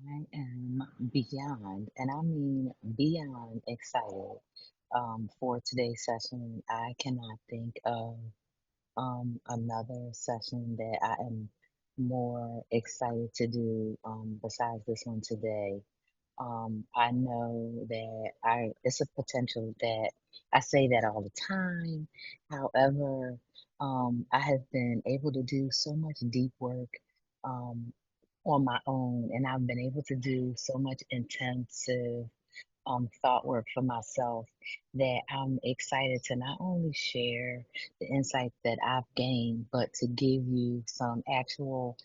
I am beyond, and I mean beyond excited for today's session. I cannot think of another session that I am more excited to do besides this one today. I know that it's a potential that I say that all the time. However, I have been able to do so much deep work um, on my own, and I've been able to do so much intensive thought work for myself that I'm excited to not only share the insights that I've gained, but to give you some actual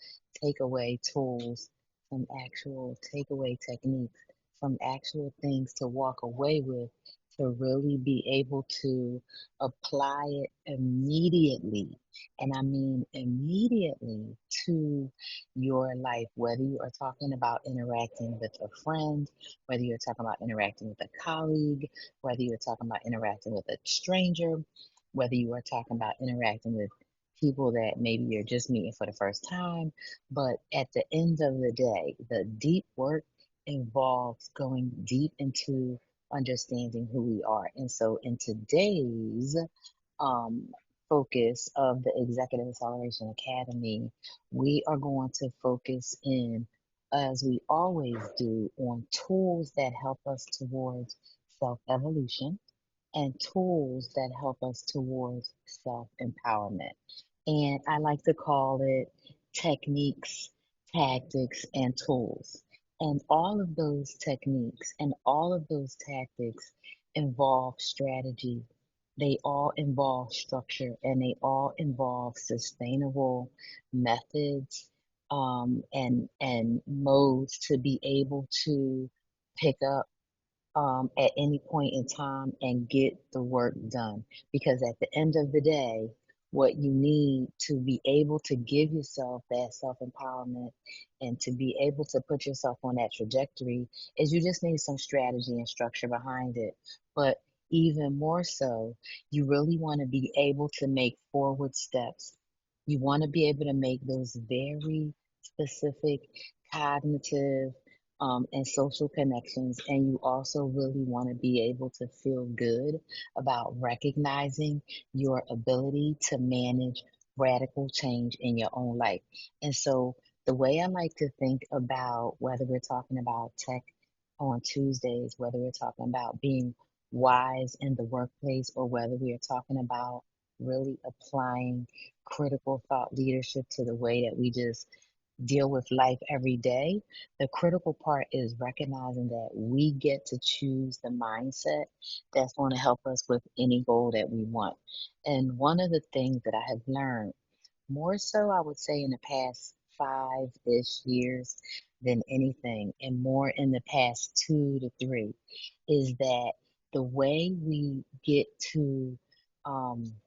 takeaway tools, some actual takeaway techniques, some actual things to walk away with to really be able to apply it immediately. And I mean immediately to your life, whether you are talking about interacting with a friend, whether you're talking about interacting with a colleague, whether you're talking about interacting with a stranger, whether you are talking about interacting with people that maybe you're just meeting for the first time. But at the end of the day, the deep work involves going deep into understanding who we are. And so in today's um, focus of the Executive Acceleration Academy, we are going to focus in, as we always do, on tools that help us towards self evolution and tools that help us towards self empowerment. And I like to call it techniques, tactics, and tools. And all of those techniques and all of those tactics involve strategy. They all involve structure and they all involve sustainable methods and modes to be able to pick up at any point in time and get the work done. Because at the end of the day, what you need to be able to give yourself that self empowerment and to be able to put yourself on that trajectory is you just need some strategy and structure behind it. But even more so, you really want to be able to make forward steps. You want to be able to make those very specific cognitive and social connections. And you also really want to be able to feel good about recognizing your ability to manage radical change in your own life. And so, the way I like to think about whether we're talking about tech on Tuesdays, whether we're talking about being wise in the workplace, or whether we are talking about really applying critical thought leadership to the way that we just deal with life every day, the critical part is recognizing that we get to choose the mindset that's going to help us with any goal that we want. And one of the things that I have learned, more so I would say in the past 5-ish years than anything, and more in the past 2 to 3, is that the way we get to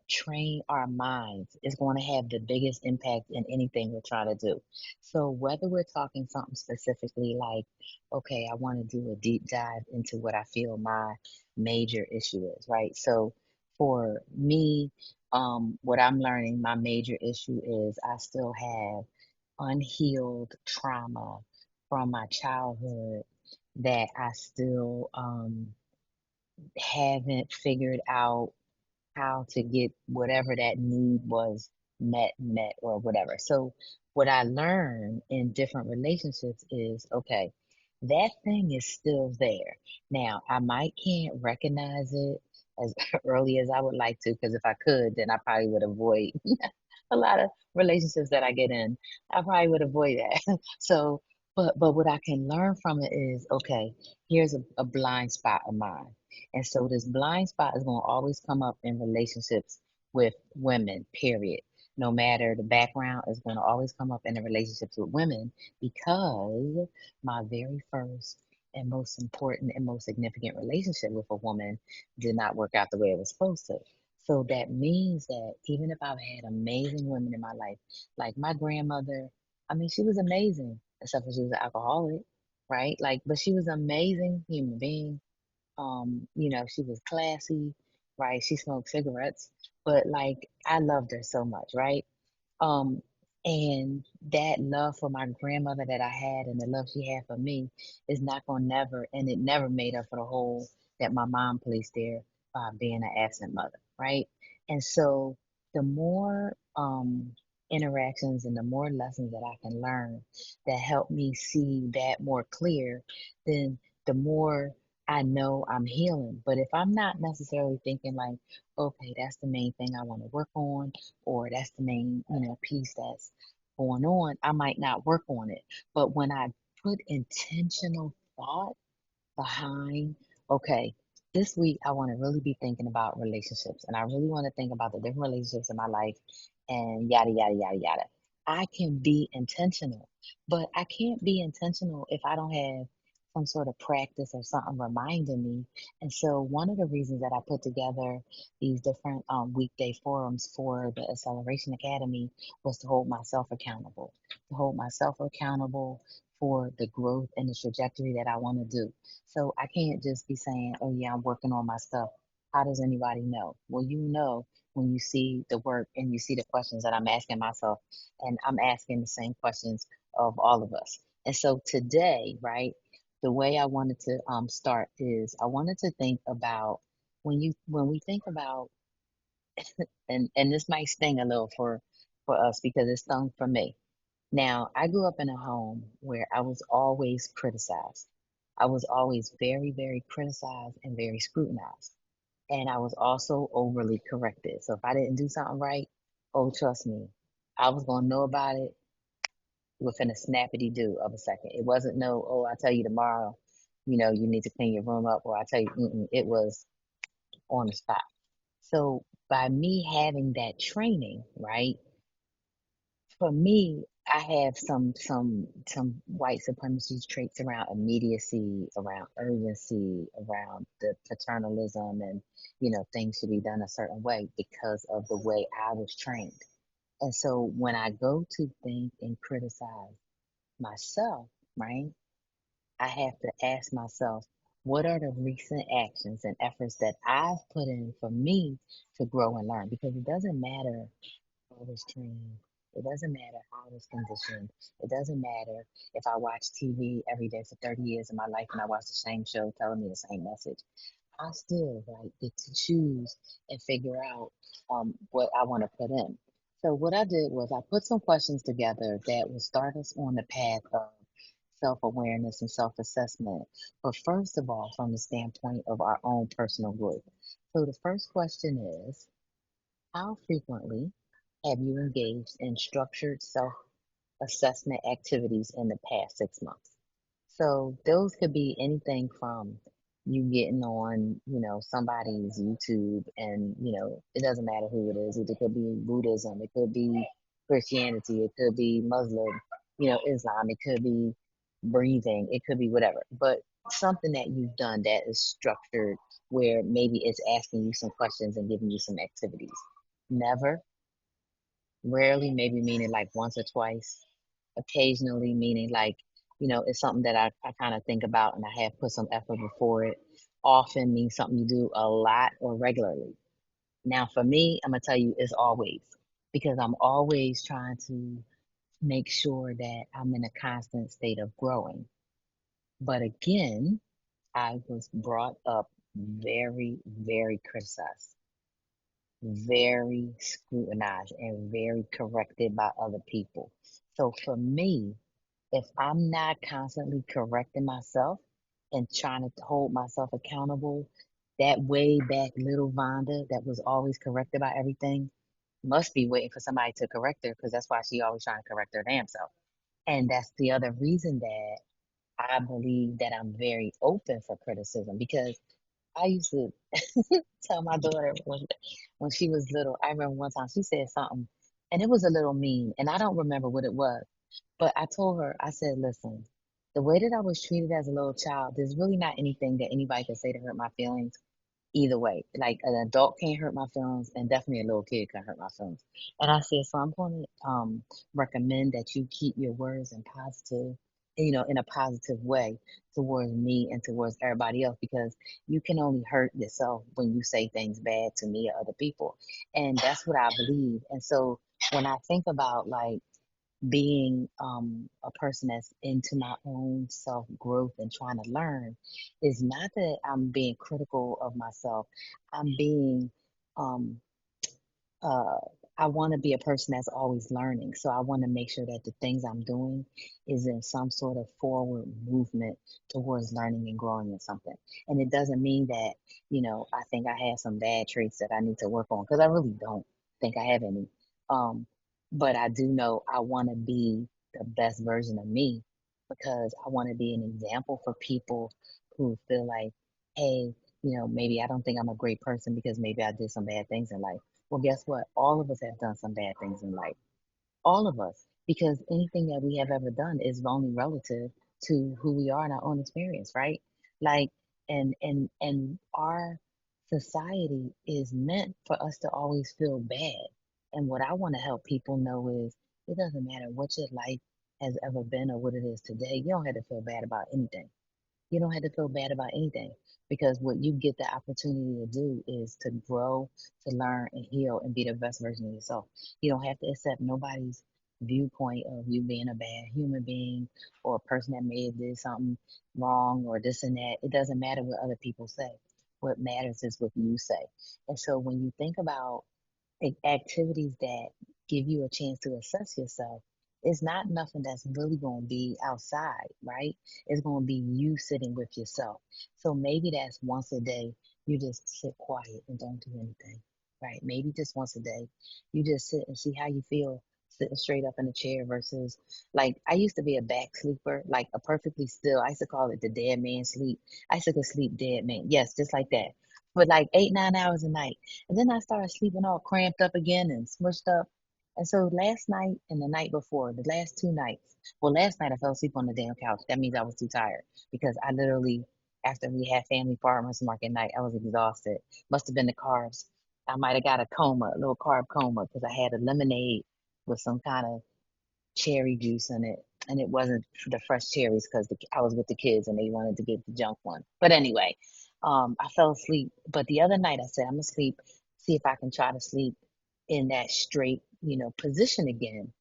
train our minds is going to have the biggest impact in anything we're trying to do. So, whether we're talking something specifically like, okay, I want to do a deep dive into what I feel my major issue is, right? So, for me, what I'm learning, my major issue is I still have unhealed trauma from my childhood that I still haven't figured out how to get whatever that need was met or whatever. So what I learned in different relationships is okay, that thing is still there. Now, I might can't recognize it as early as I would like to, because if I could, then I probably would avoid a lot of relationships that I get in. I probably would avoid that. So, but what I can learn from it is okay, here's a blind spot of mine. And so this blind spot is going to always come up in relationships with women, period. No matter the background, is going to always come up in the relationships with women because my very first and most important and most significant relationship with a woman did not work out the way it was supposed to. So that means that even if I've had amazing women in my life, like my grandmother, I mean, she was amazing, except for she was an alcoholic, right? Like, but she was an amazing human being. She was classy, right? She smoked cigarettes, but like I loved her so much, right? Um, And that love for my grandmother that I had and the love she had for me is not going to never, and it never made up for the hole that my mom placed there by being an absent mother, right? And so the more interactions and the more lessons that I can learn that help me see that more clear, then the more I know I'm healing. But if I'm not necessarily thinking like, okay, that's the main thing I want to work on, or that's the main, piece that's going on, I might not work on it. But when I put intentional thought behind, okay, this week I want to really be thinking about relationships and I really want to think about the different relationships in my life and yada, yada, yada, yada. I can be intentional, but I can't be intentional if I don't have some sort of practice or something reminding me. And so, one of the reasons that I put together these different weekday forums for the Acceleration Academy was to hold myself accountable, for the growth and the trajectory that I want to do. So I can't just be saying, oh, yeah, I'm working on my stuff. How does anybody know? Well, you know when you see the work and you see the questions that I'm asking myself, and I'm asking the same questions of all of us. And so today, right, the way I wanted to start is I wanted to think about when we think about, and this might sting a little for us because it stung for me. Now, I grew up in a home where I was always criticized. I was always very, very criticized and very scrutinized. And I was also overly corrected. So if I didn't do something right, oh, trust me, I was going to know about it within a snappity do of a second. It wasn't no, oh, I'll tell you tomorrow, you need to clean your room up, or I tell you, it was on the spot. So by me having that training, right? For me, I have some white supremacy traits around immediacy, around urgency, around the paternalism, and things should be done a certain way because of the way I was trained. And so when I go to think and criticize myself, right, I have to ask myself, what are the recent actions and efforts that I've put in for me to grow and learn? Because it doesn't matter I was trained. It doesn't matter how I was conditioned. It doesn't matter if I watch TV every day for 30 years of my life and I watch the same show telling me the same message. I still get to choose and figure out what I want to put in. So what I did was I put some questions together that will start us on the path of self-awareness and self-assessment. But first of all, from the standpoint of our own personal growth. So the first question is, how frequently have you engaged in structured self assessment activities in the past 6 months? So those could be anything from you getting on, somebody's YouTube and, it doesn't matter who it is. It could be Buddhism, it could be Christianity, it could be Muslim, Islam, it could be breathing, it could be whatever. But something that you've done that is structured where maybe it's asking you some questions and giving you some activities. Never, rarely, maybe meaning like once or twice, occasionally, meaning like, it's something that I kind of think about and I have put some effort before it. Often means something you do a lot or regularly. Now, for me, I'm going to tell you, it's always because I'm always trying to make sure that I'm in a constant state of growing. But again, I was brought up very, very criticized, very scrutinized, and very corrected by other people. So for me, if I'm not constantly correcting myself and trying to hold myself accountable, that way back little Vonda that was always corrected by everything must be waiting for somebody to correct her because that's why she always trying to correct her damn self. And that's the other reason that I believe that I'm very open for criticism because I used to tell my daughter when she was little. I remember one time she said something and it was a little mean and I don't remember what it was. But I told her, I said, listen, the way that I was treated as a little child, there's really not anything that anybody can say to hurt my feelings either way. Like an adult can't hurt my feelings, and definitely a little kid can hurt my feelings. And I said, so I'm going to recommend that you keep your words in positive, in a positive way towards me and towards everybody else, because you can only hurt yourself when you say things bad to me or other people. And that's what I believe. And so when I think about like being a person that's into my own self growth and trying to learn is not that I'm being critical of myself. I'm being um, uh, I want to be a person that's always learning. So I want to make sure that the things I'm doing is in some sort of forward movement towards learning and growing in something. And it doesn't mean that, I think I have some bad traits that I need to work on because I really don't think I have any. Um, but I do know I want to be the best version of me because I want to be an example for people who feel like, hey, maybe I don't think I'm a great person because maybe I did some bad things in life. Well, guess what? All of us have done some bad things in life. All of us. Because anything that we have ever done is only relative to who we are in our own experience, right? Like, and our society is meant for us to always feel bad. And what I want to help people know is it doesn't matter what your life has ever been or what it is today. You don't have to feel bad about anything. You don't have to feel bad about anything because what you get the opportunity to do is to grow, to learn and heal and be the best version of yourself. You don't have to accept nobody's viewpoint of you being a bad human being or a person that may have did something wrong or this and that. It doesn't matter what other people say. What matters is what you say. And so when you think about activities that give you a chance to assess yourself, it's not nothing that's really going to be outside, right? It's going to be you sitting with yourself. So maybe that's once a day, you just sit quiet and don't do anything, right? Maybe just once a day, you just sit and see how you feel sitting straight up in a chair versus like I used to be a back sleeper, like a perfectly still. I used to call it the dead man sleep. I used to go sleep dead man. Yes, just like that. For like 8, 9 hours a night. And then I started sleeping all cramped up again and smushed up. And so last night and the night before, the last 2 nights, well, last night I fell asleep on the damn couch. That means I was too tired because I literally, after we had family farmers market night, I was exhausted. Must have been the carbs. I might have got a coma, a little carb coma, because I had a lemonade with some kind of cherry juice in it, and it wasn't the fresh cherries because I was with the kids and they wanted to get the junk one. But anyway, I fell asleep. But the other night I said I'm gonna sleep, see if I can try to sleep in that straight, position again.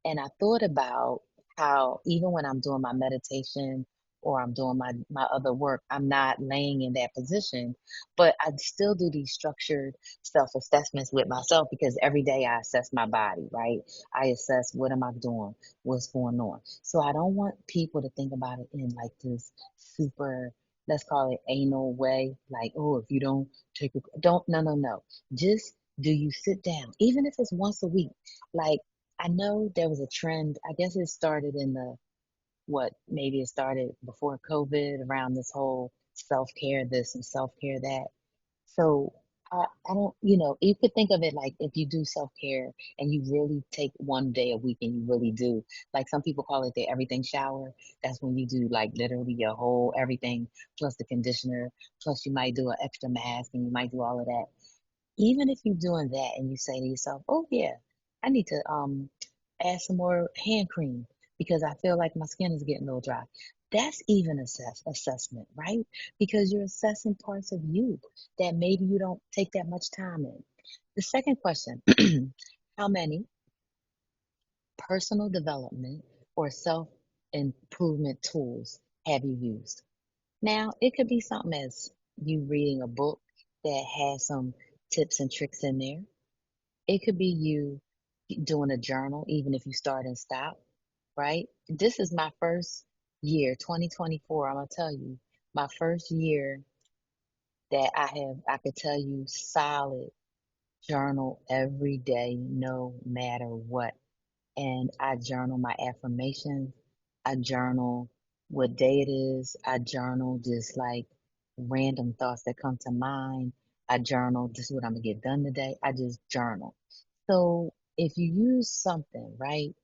And I thought about how even when I'm doing my meditation or I'm doing my other work, I'm not laying in that position, but I still do these structured self assessments with myself because every day I assess my body, right? I assess what am I doing, what's going on. So I don't want people to think about it in like this super, let's call it anal way, like, oh, if you don't take a, don't, no, no, no. Just do you sit down, even if it's once a week? Like, I know there was a trend, I guess it started in the, what, maybe it started before COVID around this whole self care, this and self care that. So I don't, you could think of it like if you do self care and you really take one day a week and you really do, like some people call it the everything shower. That's when you do like literally your whole everything plus the conditioner, plus you might do an extra mask and you might do all of that. Even if you're doing that and you say to yourself, oh yeah, I need to add some more hand cream because I feel like my skin is getting a little dry. That's even assessment, right? Because you're assessing parts of you that maybe you don't take that much time in. The second question, how many personal development or self improvement tools have you used? Now, it could be something as you reading a book that has some tips and tricks in there. It could be you doing a journal, even if you start and stop, right? This is my first year, 2024. I'm gonna tell you, my first year that I could tell you solid journal every day, no matter what. And I journal my affirmations. I journal what day it is. I journal just like random thoughts that come to mind. I journal this is what I'm gonna get done today. I just journal. So if you use something, right,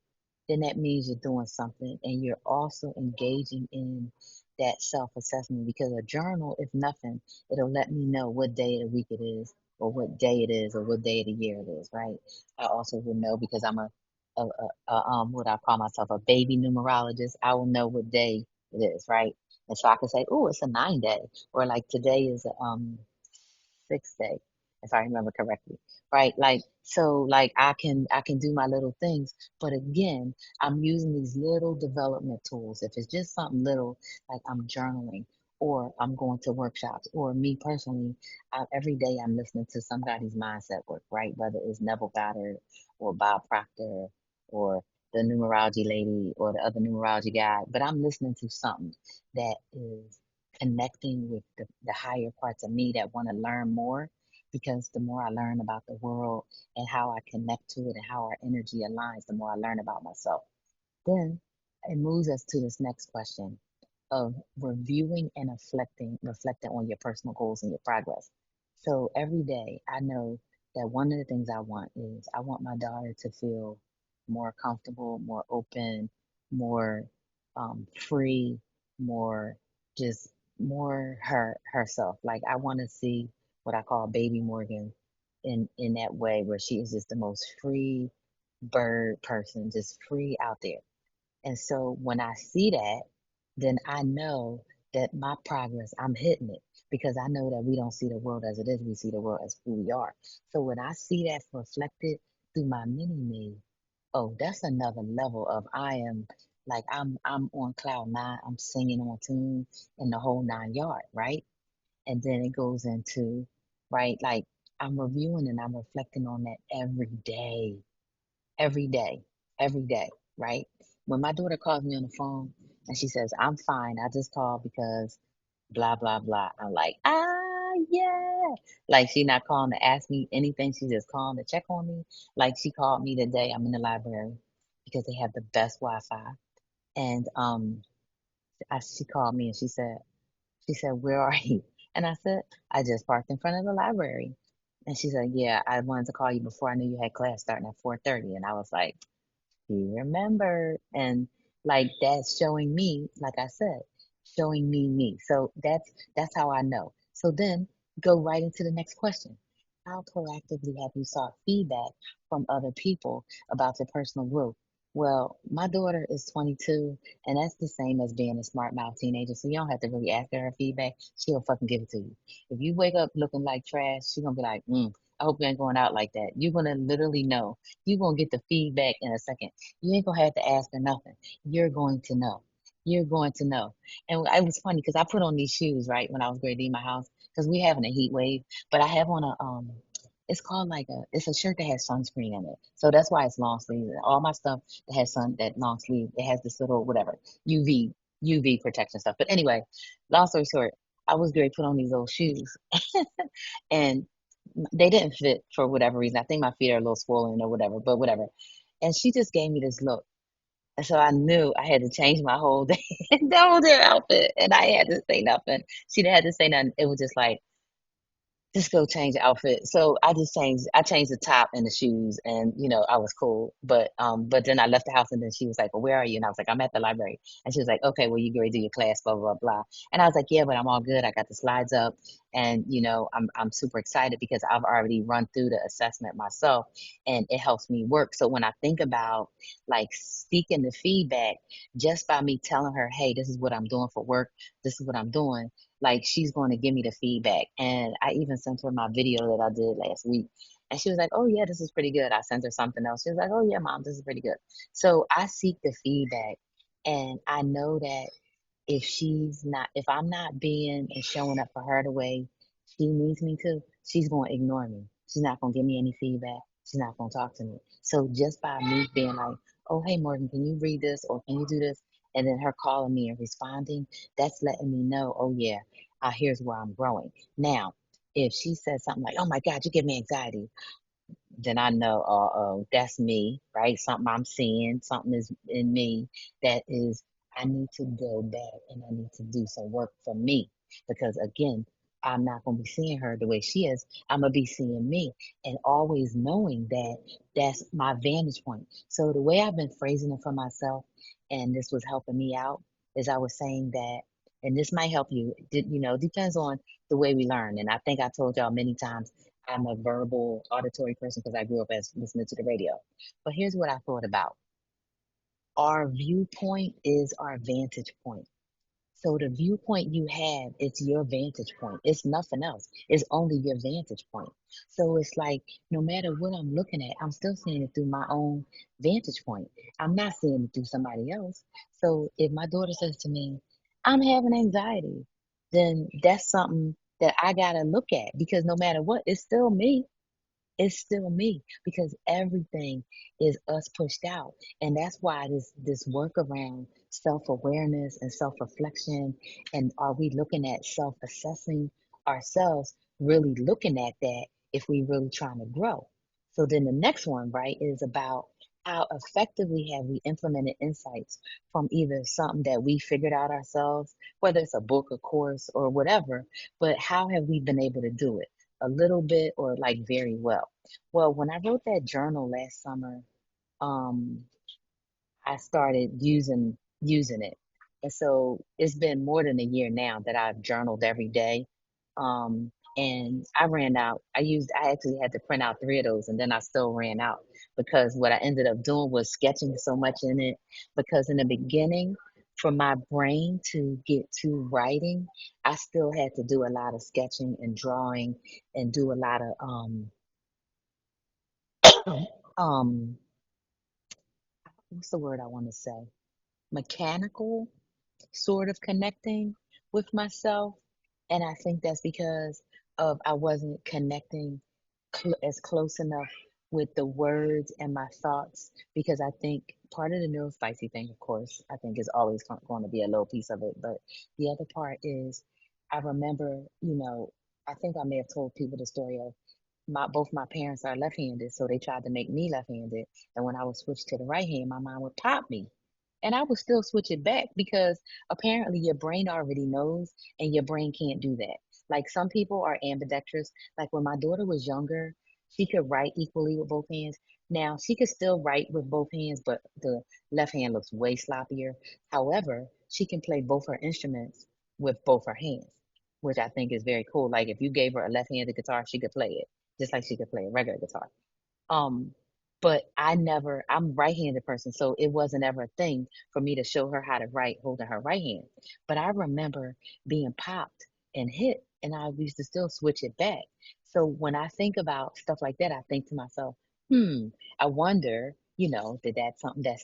then that means you're doing something and you're also engaging in that self assessment because a journal, if nothing, it'll let me know what day of the week it is or what day it is or what day of the year it is, right? I also will know because I'm what I call myself a baby numerologist. I will know what day it is, right? And so I can say, oh, it's a 9 day, or like today is a 6 day. if I remember correctly, right? Like, so like I can do my little things, but again, I'm using these little development tools. If it's just something little, like I'm journaling or I'm going to workshops, or me personally, every day I'm listening to somebody's mindset work, right? Whether it's Neville Goddard or Bob Proctor or the numerology lady or the other numerology guy, but I'm listening to something that is connecting with the higher parts of me that want to learn more, because the more I learn about the world and how I connect to it and how our energy aligns, the more I learn about myself. Then it moves us to this next question of reviewing and reflecting on your personal goals and your progress. So every day I know that one of the things I want is I want my daughter to feel more comfortable, more open, more free, more just more herself. Like I want to see what I call baby Morgan in that way where she is just the most free bird person, just free out there. And so when I see that, then I know that my progress, I'm hitting it, because I know that we don't see the world as it is. We see the world as who we are. So when I see that reflected through my mini me, oh, that's another level of I am like I'm on cloud nine. I'm singing on tune in the whole nine yard, right? And then it goes into, right, like I'm reviewing and I'm reflecting on that every day, every day, right? When my daughter calls me on the phone and she says, I'm fine, I just called because blah, blah, blah. I'm like, yeah. Like she not calling to ask me anything. She just calling to check on me. Like she called me today. I'm in the library because they have the best Wi-Fi. And she called me and she said, where are you? And I said, I just parked in front of the library. And she said, yeah, I wanted to call you before I knew you had class starting at 4:30. And I was like, he remembered. And like that's showing me, like I said, showing me. So that's how I know. So then go right into the next question. How proactively have you sought feedback from other people about your personal growth? Well, my daughter is 22, and that's the same as being a smart mouth teenager. So you don't have to really ask her feedback. She'll fucking give it to you. If you wake up looking like trash, she's gonna be like, I hope you ain't going out like that. You're gonna literally know. You're gonna get the feedback in a second. You ain't gonna have to ask her nothing. You're going to know. You're going to know. And it was funny because I put on these shoes, right, when I was going to leave my house, because we having a heat wave. But I have on it's called like it's a shirt that has sunscreen in it. So that's why it's long sleeve. All my stuff that has that long sleeve, it has this little whatever UV UV protection stuff. But anyway, long story short, I was going to put on these old shoes, and they didn't fit for whatever reason. I think my feet are a little swollen or whatever, but whatever. And she just gave me this look. And so I knew I had to change my whole day, the whole damn outfit. And I had to say nothing. She didn't have to say nothing. It was just like, just go change the outfit. So I changed the top and the shoes, and I was cool. But then I left the house, and then she was like, well, where are you? And I was like, I'm at the library. And she was like, okay, well, you go do your class, blah, blah, blah. And I was like, yeah, but I'm all good. I got the slides up, and I'm super excited because I've already run through the assessment myself, and it helps me work. So when I think about like seeking the feedback, just by me telling her, hey, this is what I'm doing for work, this is what I'm doing, like she's going to give me the feedback. And I even sent her my video that I did last week. And she was like, oh, yeah, this is pretty good. I sent her something else. She was like, oh, yeah, mom, this is pretty good. So I seek the feedback. And I know that if I'm not being and showing up for her the way she needs me to, she's going to ignore me. She's not going to give me any feedback. She's not going to talk to me. So just by me being like, oh, hey, Morgan, can you read this or can you do this? And then her calling me and responding, that's letting me know, oh, yeah, here's where I'm growing. Now, if she says something like, oh my God, you give me anxiety, then I know, that's me, right? Something I'm seeing, something is in me that is, I need to go back and I need to do some work for me. Because again, I'm not going to be seeing her the way she is. I'm going to be seeing me, and always knowing that that's my vantage point. So the way I've been phrasing it for myself, and this was helping me out, is I was saying that, and this might help you, depends on the way we learn. And I think I told y'all many times, I'm a verbal auditory person because I grew up as listening to the radio. But here's what I thought about. Our viewpoint is our vantage point. So the viewpoint you have, it's your vantage point. It's nothing else. It's only your vantage point. So it's like no matter what I'm looking at, I'm still seeing it through my own vantage point. I'm not seeing it through somebody else. So if my daughter says to me, I'm having anxiety, then that's something that I gotta look at because no matter what, it's still me. It's still me because everything is us pushed out. And that's why this work around self-awareness and self-reflection, and are we looking at self-assessing ourselves, really looking at that if we really trying to grow. So then the next one, right, is about how effectively have we implemented insights from either something that we figured out ourselves, whether it's a book, a course, or whatever, but how have we been able to do it? A little bit or like very well. Well, when I wrote that journal last summer, um, I started using it. And so it's been more than a year now that I've journaled every day. Um, and I ran out. I actually had to print out three of those and then I still ran out because what I ended up doing was sketching so much in it. Because in the beginning, for my brain to get to writing, I still had to do a lot of sketching and drawing and do a lot of um what's the word I want to say? Mechanical sort of connecting with myself. And I think that's because of I wasn't connecting as close enough with the words and my thoughts. Because I think part of the neurospicy thing, of course, I think is always going to be a little piece of it. But the other part is I remember, I think I may have told people the story of both my parents are left-handed, so they tried to make me left-handed. And when I would switch to the right hand, my mom would pop me. And I would still switch it back because apparently your brain already knows and your brain can't do that. Like some people are ambidextrous. Like when my daughter was younger, she could write equally with both hands. Now she could still write with both hands, but the left hand looks way sloppier. However, she can play both her instruments with both her hands, which I think is very cool. Like if you gave her a left-handed guitar, she could play it just like she could play a regular guitar. Um, but I'm right-handed person, so it wasn't ever a thing for me to show her how to write holding her right hand. But I remember being popped and hit, and I used to still switch it back. So when I think about stuff like that, I think to myself, I wonder, did that something that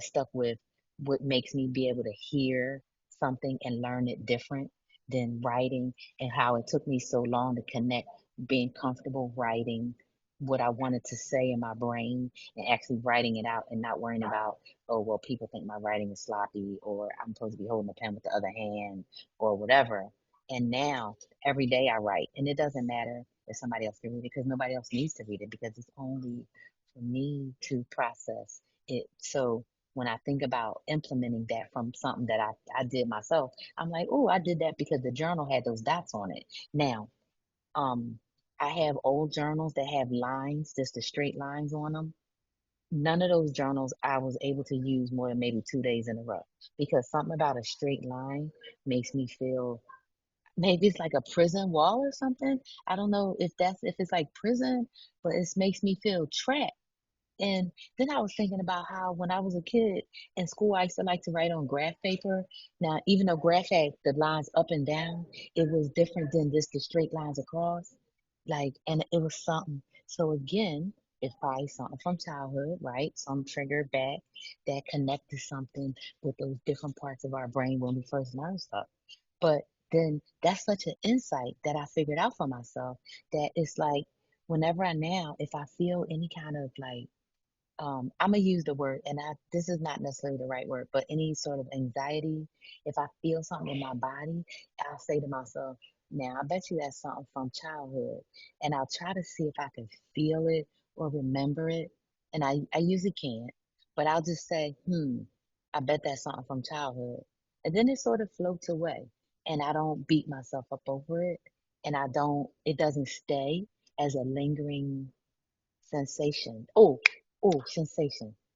stuck with what makes me be able to hear something and learn it different than writing, and how it took me so long to connect being comfortable writing what I wanted to say in my brain and actually writing it out and not worrying about, oh, well, people think my writing is sloppy or I'm supposed to be holding a pen with the other hand or whatever. And now every day I write, and it doesn't matter if somebody else can read it because nobody else needs to read it because it's only for me to process it. So when I think about implementing that from something that I did myself, I'm like, oh, I did that because the journal had those dots on it. Now, um, I have old journals that have lines, just the straight lines on them. None of those journals I was able to use more than maybe 2 days in a row because something about a straight line makes me feel maybe it's like a prison wall or something. I don't know if it's like prison, but it makes me feel trapped. And then I was thinking about how when I was a kid in school, I used to like to write on graph paper. Now, even though graph had the lines up and down, it was different than just the straight lines across. Like, and it was something. So again, it's probably something from childhood, right? Some trigger back that connected something with those different parts of our brain when we first learned stuff. But then that's such an insight that I figured out for myself that it's like whenever if I feel any kind of like I'm gonna use the word, and this is not necessarily the right word, but any sort of anxiety, if I feel something in my body, I'll say to myself, now I bet you that's something from childhood. And I'll try to see if I can feel it or remember it. And I usually can't, but I'll just say, I bet that's something from childhood. And then it sort of floats away. And I don't beat myself up over it. And it doesn't stay as a lingering sensation.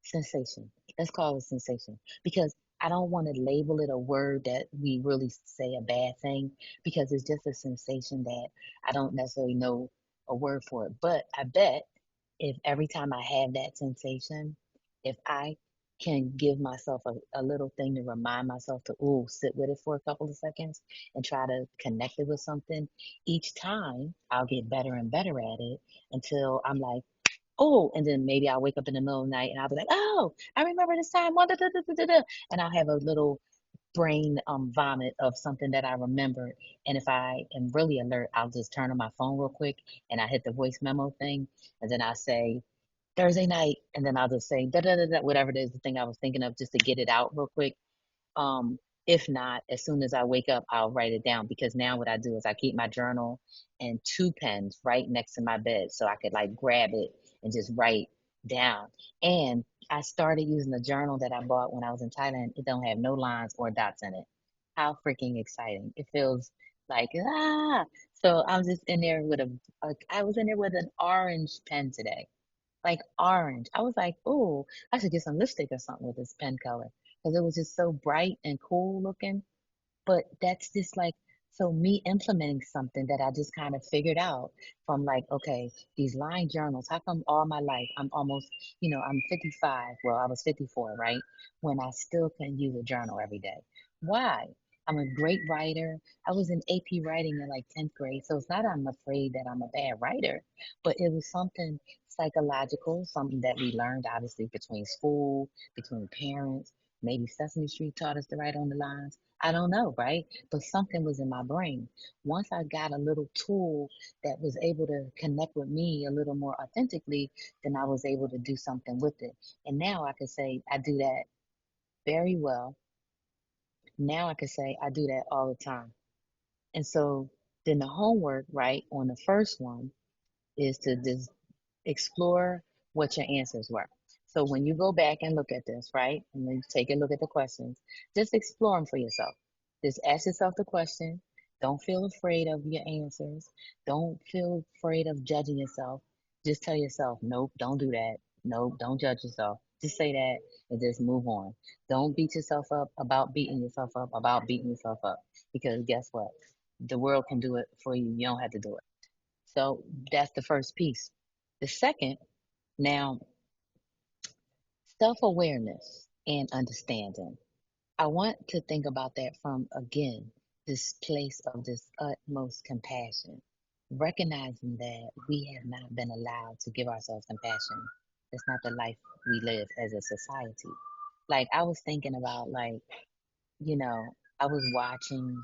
Sensation. Let's call it sensation because I don't want to label it a word that we really say a bad thing because it's just a sensation that I don't necessarily know a word for it. But I bet if every time I have that sensation, if I can give myself a little thing to remind myself to, ooh, sit with it for a couple of seconds and try to connect it with something, each time I'll get better and better at it until I'm like, oh, and then maybe I'll wake up in the middle of the night and I'll be like, oh, I remember this time, and I'll have a little brain vomit of something that I remembered. And if I am really alert, I'll just turn on my phone real quick and I hit the voice memo thing, and then I say Thursday night, and then I'll just say da da da da, whatever it is, the thing I was thinking of, just to get it out real quick. Um, if not, as soon as I wake up, I'll write it down, because now what I do is I keep my journal and two pens right next to my bed so I could like grab it and just write down. And I started using the journal that I bought when I was in Thailand. It don't have no lines or dots in it. How freaking exciting. It feels like, ah. So I'm just in there with I was in there with an orange pen today, like orange. I was like, oh, I should get some lipstick or something with this pen color, because it was just so bright and cool looking. But that's just like, so me implementing something that I just kind of figured out from like, okay, these line journals, how come all my life I'm almost, I'm 55, well, I was 54, right? When I still can use a journal every day. Why? I'm a great writer. I was in AP writing in like 10th grade. So it's not I'm afraid that I'm a bad writer, but it was something psychological, something that we learned obviously between school, between parents. Maybe Sesame Street taught us to write on the lines. I don't know, right? But something was in my brain. Once I got a little tool that was able to connect with me a little more authentically, then I was able to do something with it. And now I could say I do that very well. Now I could say I do that all the time. And so then the homework, right, on the first one is to just explore what your answers were. So when you go back and look at this, right, and then take a look at the questions, just explore them for yourself. Just ask yourself the question. Don't feel afraid of your answers. Don't feel afraid of judging yourself. Just tell yourself, nope, don't do that. Nope, don't judge yourself. Just say that and just move on. Don't beat yourself up about beating yourself up about beating yourself up. Because guess what? The world can do it for you. You don't have to do it. So that's the first piece. The second, now, self awareness and understanding. I want to think about that from, again, this place of this utmost compassion, recognizing that we have not been allowed to give ourselves compassion. It's not the life we live as a society. Like, I was thinking about, like, you know, I was watching,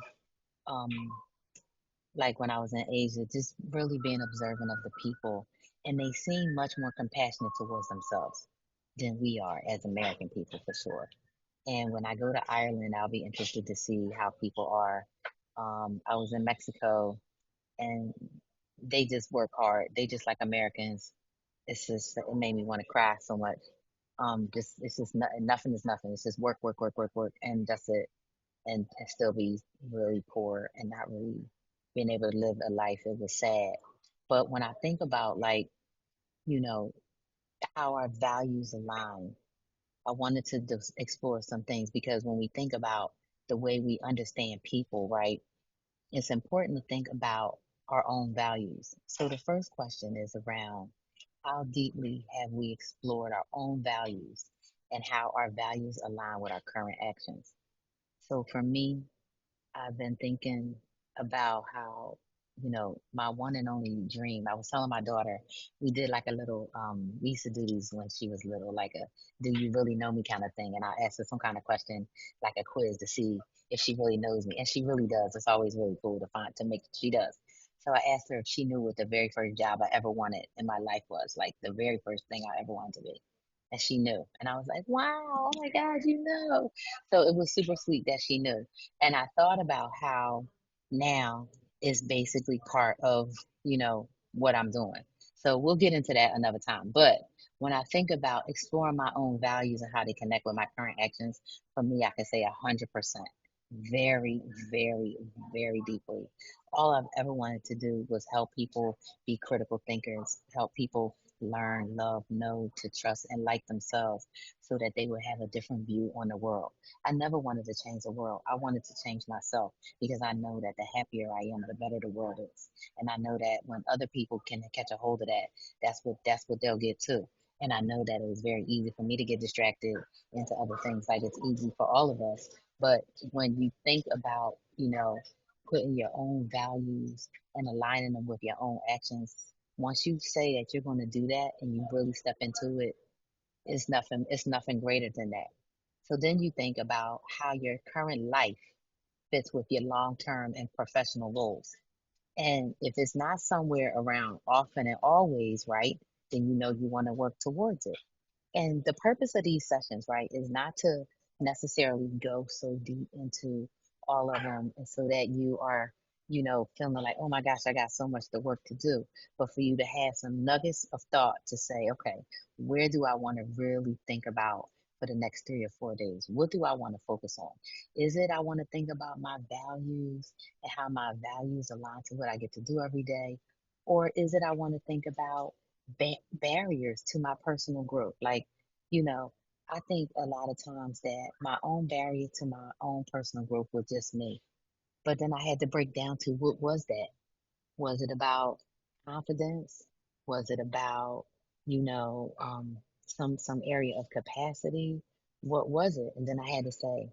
um, like when I was in Asia, just really being observant of the people, and they seem much more compassionate towards themselves than we are as American people, for sure. And when I go to Ireland, I'll be interested to see how people are. I was in Mexico, and they just work hard. They just like Americans. It's just, it made me want to cry so much. Just it's just nothing is nothing. It's just work, work, work, work, work, and that's it. And still be really poor and not really being able to live a life. It was sad. But when I think about, like, you know, how our values align, I wanted to just explore some things, because when we think about the way we understand people, right, it's important to think about our own values. So the first question is around, how deeply have we explored our own values and how our values align with our current actions? So for me, I've been thinking about how, my one and only dream. I was telling my daughter, we did like a little, we used to do these when she was little, like a do you really know me kind of thing. And I asked her some kind of question, like a quiz, to see if she really knows me. And she really does. It's always really cool to find, to make, she does. So I asked her if she knew what the very first job I ever wanted in my life was, like the very first thing I ever wanted to be. And she knew. And I was like, wow, oh my God, you know. So it was super sweet that she knew. And I thought about how now is basically part of, what I'm doing. So we'll get into that another time. But when I think about exploring my own values and how they connect with my current actions, for me, I can say 100%. Very, very, very deeply. All I've ever wanted to do was help people be critical thinkers, help people learn, love, know, to trust, and like themselves, so that they would have a different view on the world. I never wanted to change the world. I wanted to change myself, because I know that the happier I am, the better the world is. And I know that when other people can catch a hold of that, that's what they'll get too. And I know that it was very easy for me to get distracted into other things, like it's easy for all of us. But when you think about, putting your own values and aligning them with your own actions, once you say that you're going to do that and you really step into it, it's nothing greater than that. So then you think about how your current life fits with your long-term and professional goals. And if it's not somewhere around often and always, right, then you know you want to work towards it. And the purpose of these sessions, right, is not to necessarily go so deep into all of them and so that you are, feeling like, oh my gosh, I got so much the work to do. But for you to have some nuggets of thought to say, okay, where do I want to really think about for the next 3 or 4 days? What do I want to focus on? Is it I want to think about my values and how my values align to what I get to do every day? Or is it I want to think about barriers to my personal growth? Like, you know, I think a lot of times that my own barrier to my own personal growth was just me. But then I had to break down to what was that? Was it about confidence? Was it about, some area of capacity? What was it? And then I had to say,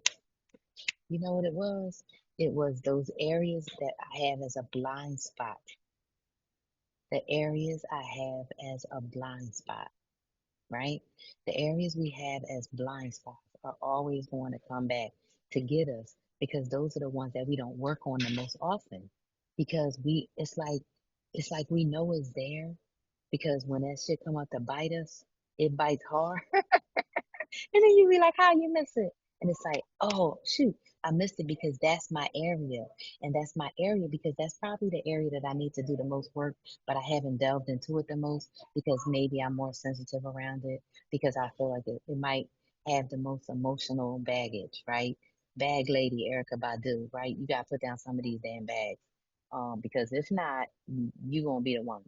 you know what it was? It was those areas that I have as a blind spot. The areas I have as a blind spot, right? The areas we have as blind spots are always going to come back to get us because those are the ones that we don't work on the most often. Because it's like we know it's there because when that shit come up to bite us, it bites hard. And then you be like, how you miss it? And it's like, oh, shoot, I missed it because that's my area. And that's my area because that's probably the area that I need to do the most work, but I haven't delved into it the most because maybe I'm more sensitive around it because I feel like it might have the most emotional baggage, right? Bag lady, Erica Badu, right? You got to put down some of these damn bags. Because if not, you going to be the one.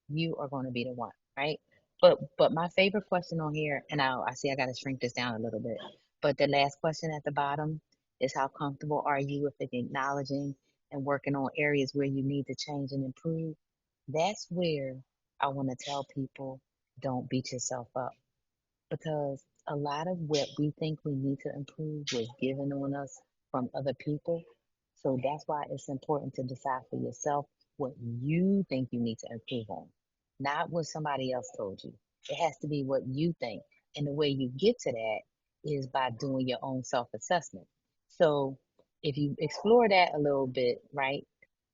You are going to be the one, right? But my favorite question on here, and I see I got to shrink this down a little bit. But the last question at the bottom is how comfortable are you with acknowledging and working on areas where you need to change and improve? That's where I want to tell people don't beat yourself up because a lot of what we think we need to improve was given on us from other people. So that's why it's important to decide for yourself what you think you need to improve on, not what somebody else told you. It has to be what you think. And the way you get to that is by doing your own self assessment. So if you explore that a little bit, right,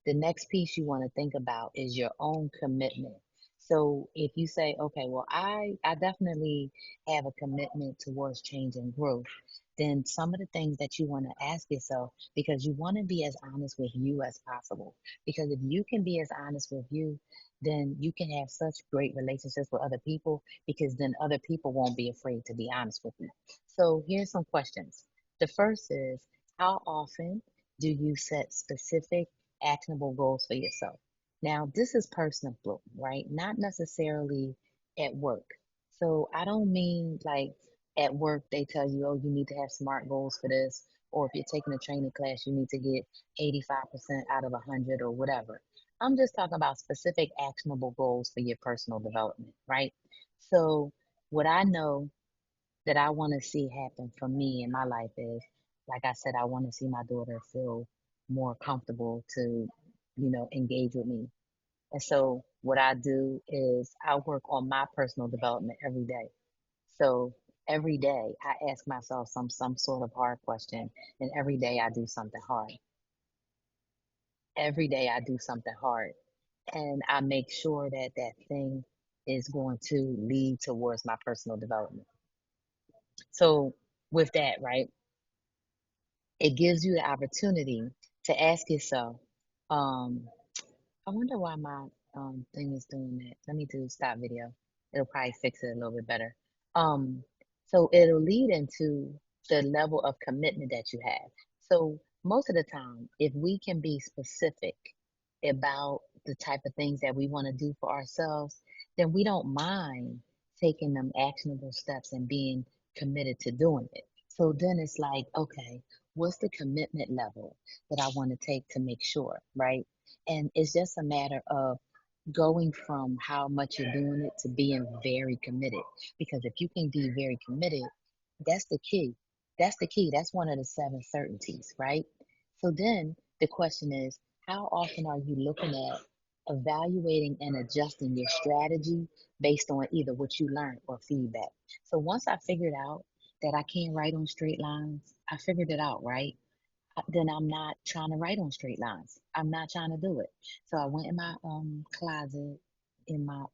the next piece you want to think about is your own commitment. So if you say, okay, well, I definitely have a commitment towards change and growth, then some of the things that you want to ask yourself, because you want to be as honest with you as possible. Because if you can be as honest with you, then you can have such great relationships with other people because then other people won't be afraid to be honest with you. So here's some questions. The first is, how often do you set specific actionable goals for yourself? Now, this is personal growth, right? Not necessarily at work. So I don't mean like at work they tell you, oh, you need to have SMART goals for this, or if you're taking a training class, you need to get 85% out of 100 or whatever. I'm just talking about specific actionable goals for your personal development, right? So what I know that I want to see happen for me in my life is, like I said, I want to see my daughter feel more comfortable to, engage with me. And so what I do is I work on my personal development every day. So every day I ask myself some sort of hard question, and every day I do something hard. Every day I do something hard, and I make sure that that thing is going to lead towards my personal development. So with that, right, it gives you the opportunity to ask yourself, um, I wonder why my thing is doing that. Let me do stop video. It'll probably fix it a little bit better. Um, so it'll lead into the level of commitment that you have. So most of the time, if we can be specific about the type of things that we want to do for ourselves, then we don't mind taking them actionable steps and being committed to doing it. So then it's like, okay, what's the commitment level that I want to take to make sure, right? And it's just a matter of going from how much you're doing it to being very committed. Because if you can be very committed, that's the key. That's the key. That's one of the seven certainties, right? So then the question is, how often are you looking at evaluating and adjusting your strategy based on either what you learned or feedback? So once I figured out that I can't write on straight lines, I figured it out, right? Then I'm not trying to write on straight lines. I'm not trying to do it. So I went in my closet in my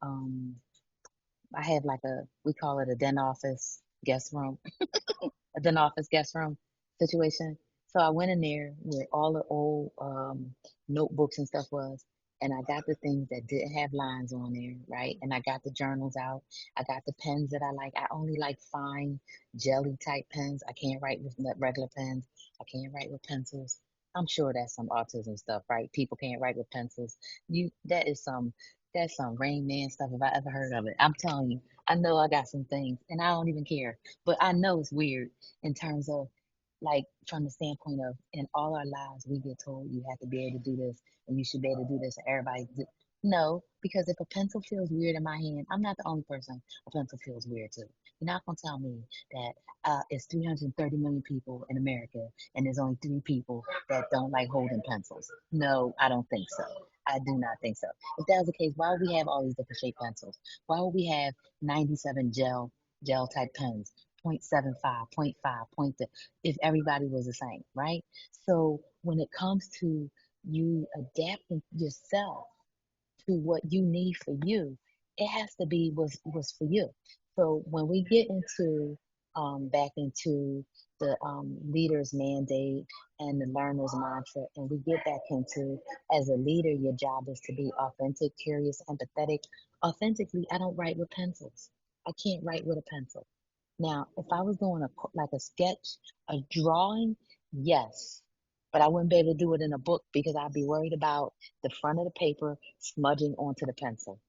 I have like a, we call it a den office guest room, an office guest room situation. So I went in there where all the old notebooks and stuff was, and I got the things that didn't have lines on there, right? And I got the journals out. I got the pens that I like. I only like fine jelly type pens. I can't write with regular pens. I can't write with pencils. I'm sure that's some autism stuff, right? People can't write with pencils. You that's some Rain Man stuff if I ever heard of it. I'm telling you, I know I got some things and I don't even care. But I know it's weird in terms of like from the standpoint of in all our lives we get told you have to be able to do this and you should be able to do this and everybody no, because if a pencil feels weird in my hand, I'm not the only person a pencil feels weird to. You're not gonna tell me that it's 330 million people in America and there's only three people that don't like holding pencils. No, I don't think so. I do not think so. If that was the case, why would we have all these different shaped pencils? Why would we have 97 gel type pens, 0.75, point 0.5, point the, if everybody was the same, right? So when it comes to you adapting yourself to what you need for you, it has to be what's for you. So when we get into back into the leader's mandate and the learner's mantra, and we get back into as a leader, your job is to be authentic, curious, empathetic. Authentically, I don't write with pencils. I can't write with a pencil. Now, if I was doing like a sketch, a drawing, yes, but I wouldn't be able to do it in a book because I'd be worried about the front of the paper smudging onto the pencil.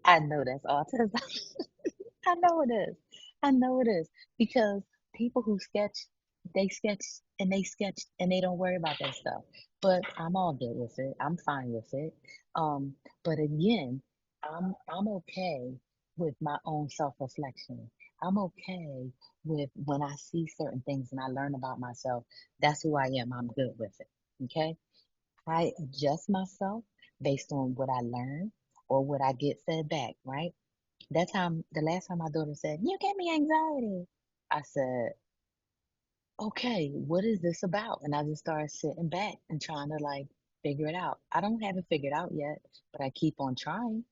I know that's autism. I know it is. I know it is because people who sketch, they sketch and they sketch and they don't worry about that stuff. But I'm all good with it. I'm fine with it. But again, I'm okay with my own self-reflection. I'm okay with when I see certain things and I learn about myself. That's who I am. I'm good with it. Okay. I adjust myself based on what I learn or what I get fed back, right? That time, the last time my daughter said, "You gave me anxiety," I said, "Okay, what is this about?" And I just started sitting back and trying to like figure it out. I don't have it figured out yet, but I keep on trying.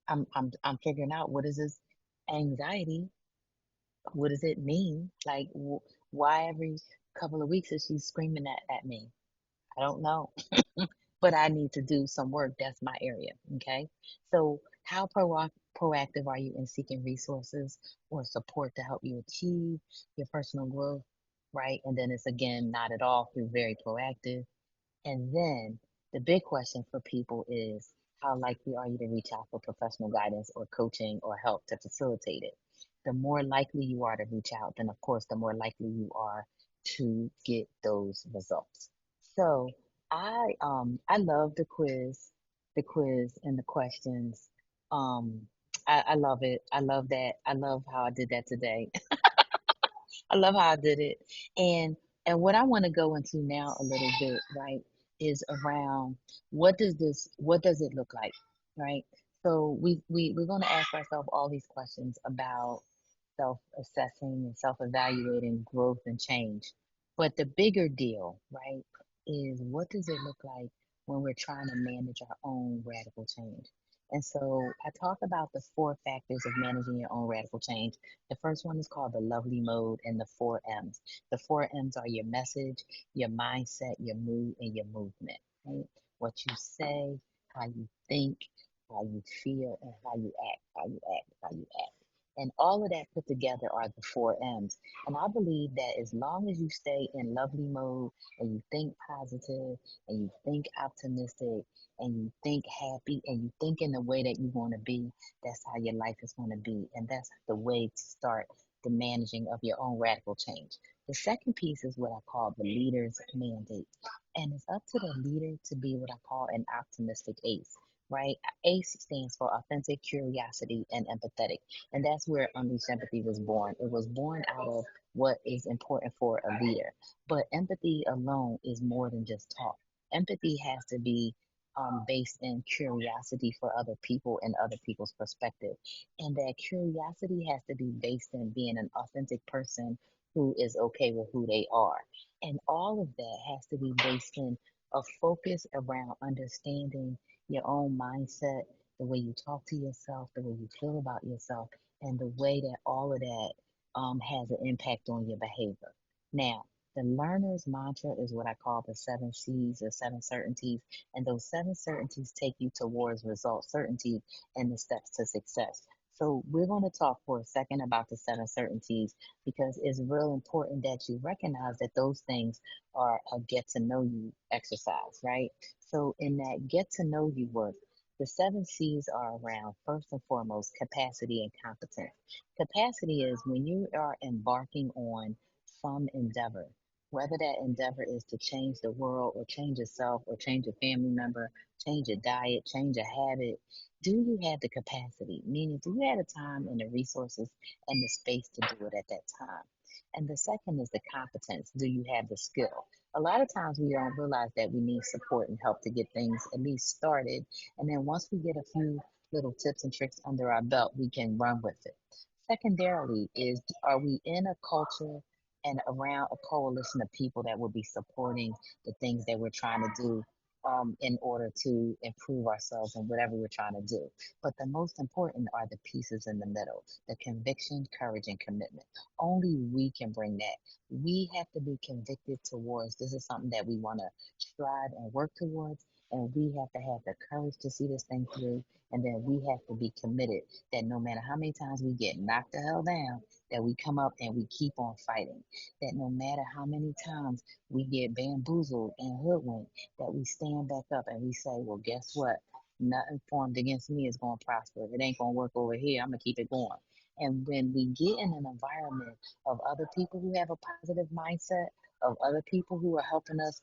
I'm figuring out what is this anxiety? What does it mean? Like, why every couple of weeks is she screaming at me? I don't know. But I need to do some work. That's my area. Okay. So, how proactive are you in seeking resources or support to help you achieve your personal growth? Right. And then it's again, not at all through very proactive. And then the big question for people is how likely are you to reach out for professional guidance or coaching or help to facilitate it? The more likely you are to reach out, then of course, the more likely you are to get those results. So I love the quiz and the questions. Um, I love it. I love that. I love how I did that today. I love how I did it. And what I want to go into now a little bit, right, is around what does it look like, right? So we're going to ask ourselves all these questions about self-assessing and self-evaluating growth and change. But the bigger deal, right, is what does it look like when we're trying to manage our own radical change? And so I talk about the four factors of managing your own radical change. The first one is called the lovely mode and the four M's. The four M's are your message, your mindset, your mood, and your movement, right? What you say, how you think, how you feel, and how you act, how you act, how you act. And all of that put together are the four M's. And I believe that as long as you stay in lovely mode and you think positive and you think optimistic and you think happy and you think in the way that you want to be, that's how your life is going to be. And that's the way to start the managing of your own radical change. The second piece is what I call the leader's mandate. And it's up to the leader to be what I call an optimistic ace, right? ACE stands for authentic, curiosity, and empathetic. And that's where Unleashed Empathy was born. It was born out of what is important for a leader. But empathy alone is more than just talk. Empathy has to be based in curiosity for other people and other people's perspective. And that curiosity has to be based in being an authentic person who is okay with who they are. And all of that has to be based in a focus around understanding your own mindset, the way you talk to yourself, the way you feel about yourself, and the way that all of that has an impact on your behavior. Now, the learner's mantra is what I call the seven C's or seven certainties. And those seven certainties take you towards result certainty and the steps to success. So we're going to talk for a second about the seven certainties because it's real important that you recognize that those things are a get to know you exercise, right? So in that get to know you work, the seven C's are around first and foremost capacity and competence. Capacity is when you are embarking on some endeavor, whether that endeavor is to change the world or change yourself or change a family member, change a diet, change a habit. Do you have the capacity? Meaning, do you have the time and the resources and the space to do it at that time? And the second is the competence. Do you have the skill? A lot of times we don't realize that we need support and help to get things at least started. And then once we get a few little tips and tricks under our belt, we can run with it. Secondarily, is are we in a culture and around a coalition of people that will be supporting the things that we're trying to do in order to improve ourselves and whatever we're trying to do. But the most important are the pieces in the middle, the conviction, courage, and commitment. Only we can bring that. We have to be convicted towards this is something that we want to strive and work towards. And we have to have the courage to see this thing through. And then we have to be committed that no matter how many times we get knocked the hell down, that we come up and we keep on fighting. That no matter how many times we get bamboozled and hoodwinked, that we stand back up and we say, well, guess what? Nothing formed against me is going to prosper. If it ain't going to work over here, I'm going to keep it going. And when we get in an environment of other people who have a positive mindset, of other people who are helping us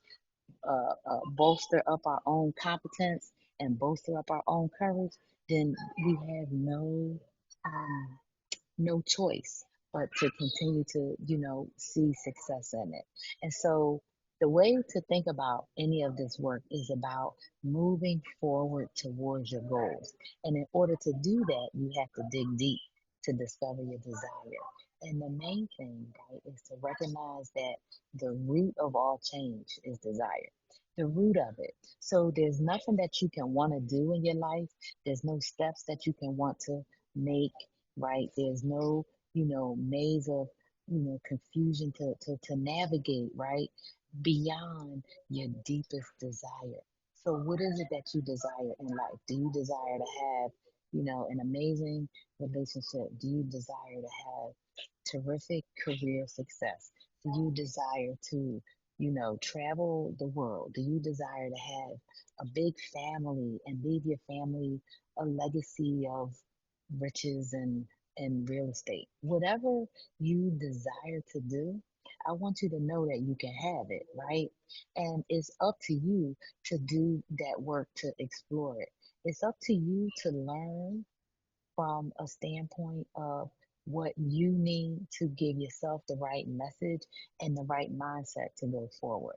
bolster up our own competence and bolster up our own courage, then we have um, no choice but to continue to, see success in it. And so the way to think about any of this work is about moving forward towards your goals. And in order to do that, you have to dig deep to discover your desire. And the main thing, right, is to recognize that the root of all change is desire. The root of it. So there's nothing that you can want to do in your life. There's no steps that you can want to make, right? There's no, maze of, confusion to navigate, right? Beyond your deepest desire. So what is it that you desire in life? Do you desire to have, an amazing relationship? Do you desire to have terrific career success? Do you desire to, travel the world? Do you desire to have a big family and leave your family a legacy of riches and real estate? Whatever you desire to do, I want you to know that you can have it, right? And it's up to you to do that work to explore it. It's up to you to learn from a standpoint of what you need to give yourself the right message and the right mindset to go forward.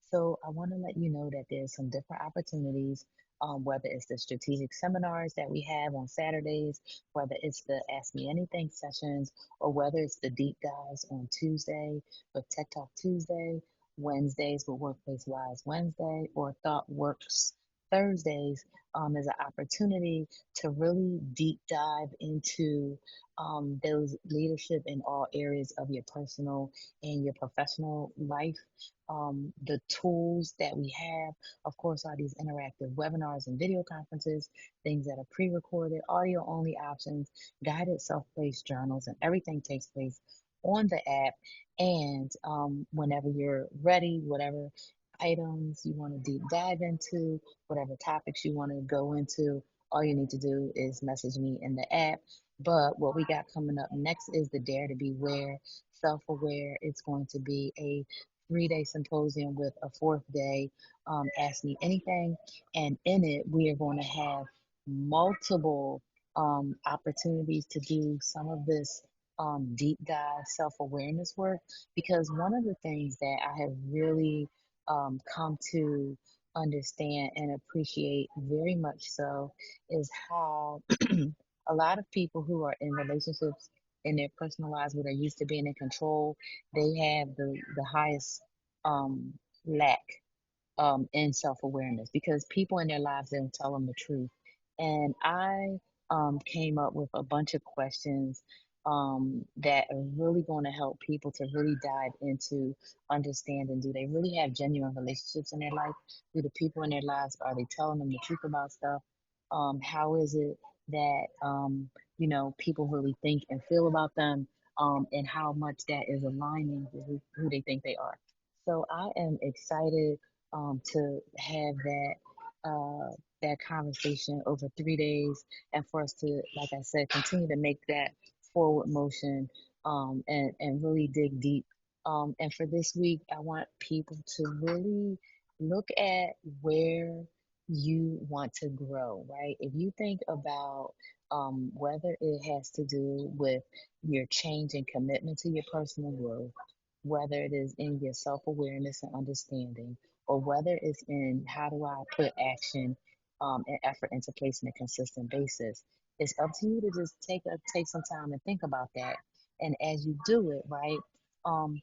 So I want to let you know that there's some different opportunities, whether it's the strategic seminars that we have on Saturdays, whether it's the Ask Me Anything sessions, or whether it's the deep dives on Tuesday with Tech Talk Tuesday, Wednesdays with Workplace Wise Wednesday, or Thought Works Thursdays, is an opportunity to really deep dive into those leadership in all areas of your personal and your professional life. The tools that we have, of course, are these interactive webinars and video conferences, things that are pre recorded, audio only options, guided self paced journals, and everything takes place on the app. And whenever you're ready, whatever items you want to deep dive into, whatever topics you want to go into, all you need to do is message me in the app. But what we got coming up next is the Dare to Beware Self Aware. It's going to be a 3 day symposium with a fourth day, Ask Me Anything. And in it, we are going to have multiple opportunities to do some of this deep dive self awareness work. Because one of the things that I have really come to understand and appreciate very much so is how a lot of people who are in relationships in their personal lives where they're used to being in control, they have the highest um, lack and self awareness because people in their lives don't tell them the truth. And I came up with a bunch of questions that are really going to help people to really dive into understanding, do they really have genuine relationships in their life? Do the people in their lives, are they telling them the truth about stuff? How is it that, people really think and feel about them, and how much that is aligning with who they think they are? So I am excited to have that conversation over 3 days, and for us to, like I said, continue to make that forward motion, and really dig deep. And for this week, I want people to really look at where you want to grow, right? If you think about whether it has to do with your change and commitment to your personal growth, whether it is in your self awareness and understanding, or whether it's in how do I put action and effort into place on a consistent basis. It's up to you to just take some time and think about that. And as you do it, right, um,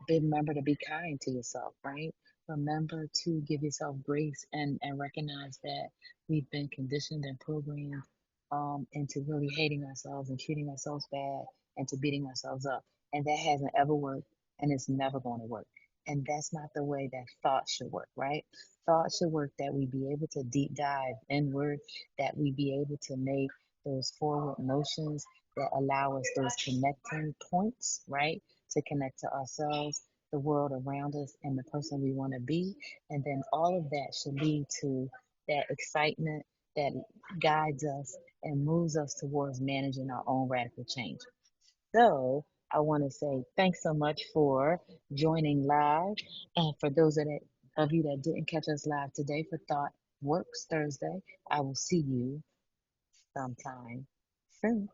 remember to be kind to yourself, right? Remember to give yourself grace and recognize that we've been conditioned and programmed into really hating ourselves and treating ourselves bad and to beating ourselves up. And that hasn't ever worked and it's never going to work. And that's not the way that thought should work, right? Thought should work that we be able to deep dive inward, that we be able to make those forward motions that allow us those connecting points, right? To connect to ourselves, the world around us, and the person we want to be. And then all of that should lead to that excitement that guides us and moves us towards managing our own radical change. So I want to say thanks so much for joining live. And for those of you that didn't catch us live today for Thought Works Thursday, I will see you sometime soon.